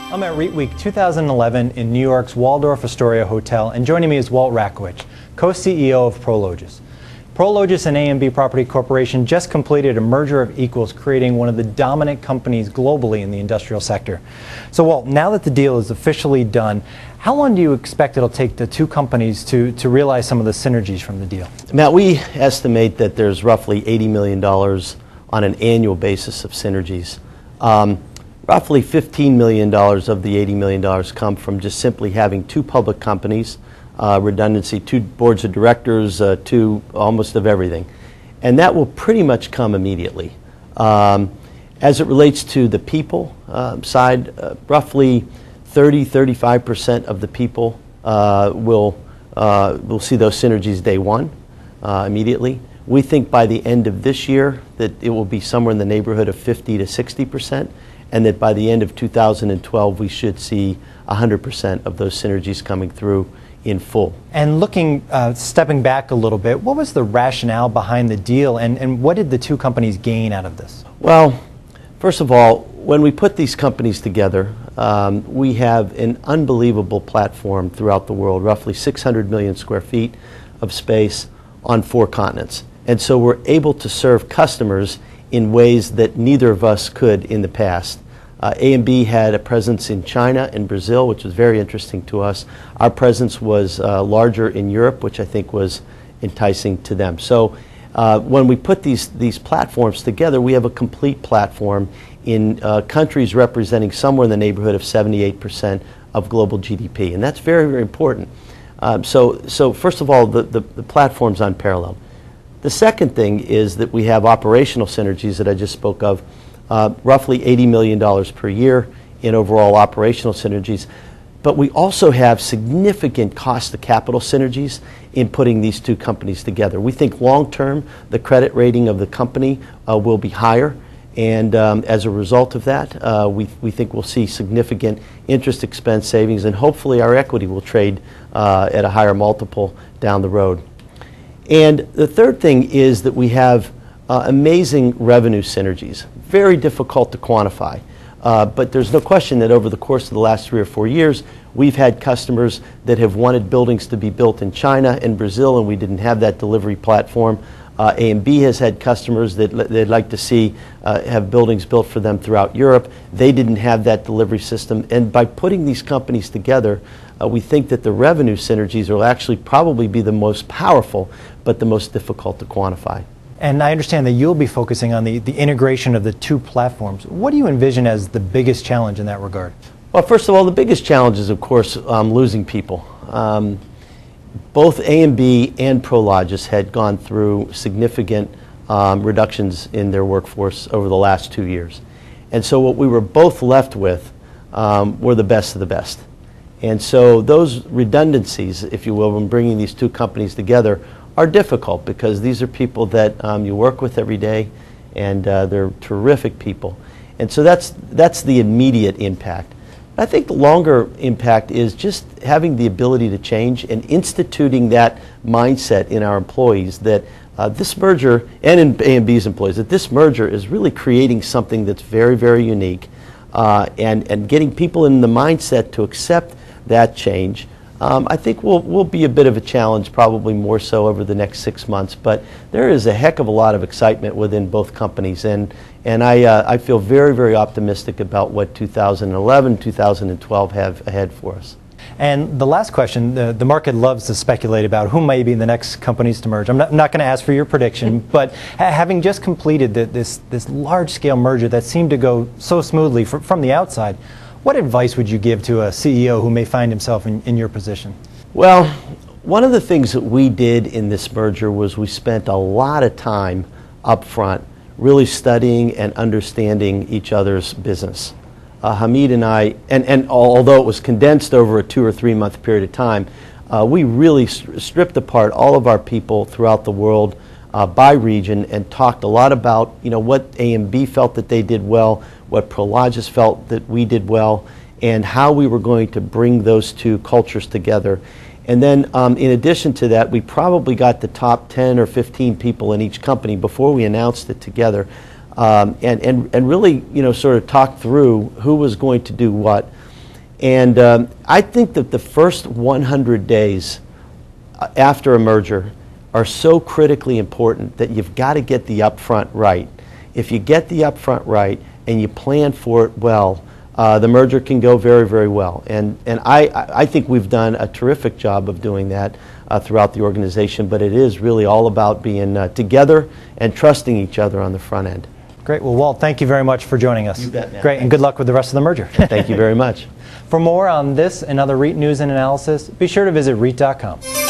I'm at REITWeek 2011 in New York's Waldorf Astoria Hotel, and joining me is Walt Rakowich, co-CEO of Prologis. Prologis and A&B Property Corporation just completed a merger of equals, creating one of the dominant companies globally in the industrial sector. So Walt, now that the deal is officially done, how long do you expect it'll take the two companies to realize some of the synergies from the deal? Matt, we estimate that there's roughly $80 million on an annual basis of synergies. Roughly $15 million of the $80 million come from just simply having two public companies, redundancy, two boards of directors, two almost of everything. And that will pretty much come immediately. As it relates to the people side, roughly 30–35% of the people will see those synergies day one immediately. We think by the end of this year that it will be somewhere in the neighborhood of 50–60%. And that by the end of 2012 we should see 100% of those synergies coming through in full. And stepping back a little bit, what was the rationale behind the deal, and what did the two companies gain out of this? Well, first of all, when we put these companies together, we have an unbelievable platform throughout the world, roughly 600 million square feet of space on 4 continents. And so we're able to serve customers in ways that neither of us could in the past. A&B had a presence in China and Brazil, which was very interesting to us. Our presence was larger in Europe, which I think was enticing to them. So when we put these platforms together, we have a complete platform in countries representing somewhere in the neighborhood of 78% of global GDP, and that's very, very important. So first of all, the platform's unparalleled. The second thing is that we have operational synergies that I just spoke of, roughly $80 million per year in overall operational synergies. But we also have significant cost to capital synergies in putting these two companies together. We think long term the credit rating of the company will be higher, and as a result of that we think we'll see significant interest expense savings, and hopefully our equity will trade at a higher multiple down the road. And the third thing is that we have amazing revenue synergies, very difficult to quantify. But there's no question that over the course of the last 3 or 4 years, we've had customers that have wanted buildings to be built in China and Brazil, and we didn't have that delivery platform. A&B has had customers that they'd like to see have buildings built for them throughout Europe. They didn't have that delivery system. And by putting these companies together, we think that the revenue synergies will actually probably be the most powerful, but the most difficult to quantify. And I understand that you'll be focusing on the integration of the two platforms. What do you envision as the biggest challenge in that regard? Well, first of all, the biggest challenge is, of course, losing people. Both A&B and Prologis had gone through significant reductions in their workforce over the last 2 years. And so what we were both left with were the best of the best. And so those redundancies, if you will, when bringing these two companies together are difficult, because these are people that you work with every day, and they're terrific people. And so that's the immediate impact. I think the longer impact is just having the ability to change and instituting that mindset in our employees that this merger, and in A&B's employees, that this merger is really creating something that's very, very unique, and getting people in the mindset to accept that change. I think will be a bit of a challenge, probably more so over the next 6 months, but there is a heck of a lot of excitement within both companies, and I feel very, very optimistic about what 2011, 2012 have ahead for us. And the last question, the market loves to speculate about who may be the next companies to merge. I'm not going to ask for your prediction, but having just completed this large-scale merger that seemed to go so smoothly from the outside, what advice would you give to a CEO who may find himself in your position? Well, one of the things that we did in this merger was we spent a lot of time up front really studying and understanding each other's business. Hamid and I, and although it was condensed over a 2 or 3 month period of time, we really stripped apart all of our people throughout the world by region, and talked a lot about what A&B felt that they did well, what Prologis felt that we did well, and how we were going to bring those two cultures together. And then in addition to that, we probably got the top 10 or 15 people in each company before we announced it together, and really sort of talked through who was going to do what. And I think that the first 100 days after a merger are so critically important that you've got to get the upfront right. If you get the upfront right and you plan for it well, the merger can go very, very well. And I think we've done a terrific job of doing that throughout the organization, but it is really all about being together and trusting each other on the front end. Great. Well, Walt, thank you very much for joining us. You bet, man. Great, and good luck with the rest of the merger. Thank you very much. For more on this and other REIT news and analysis, be sure to visit REIT.com.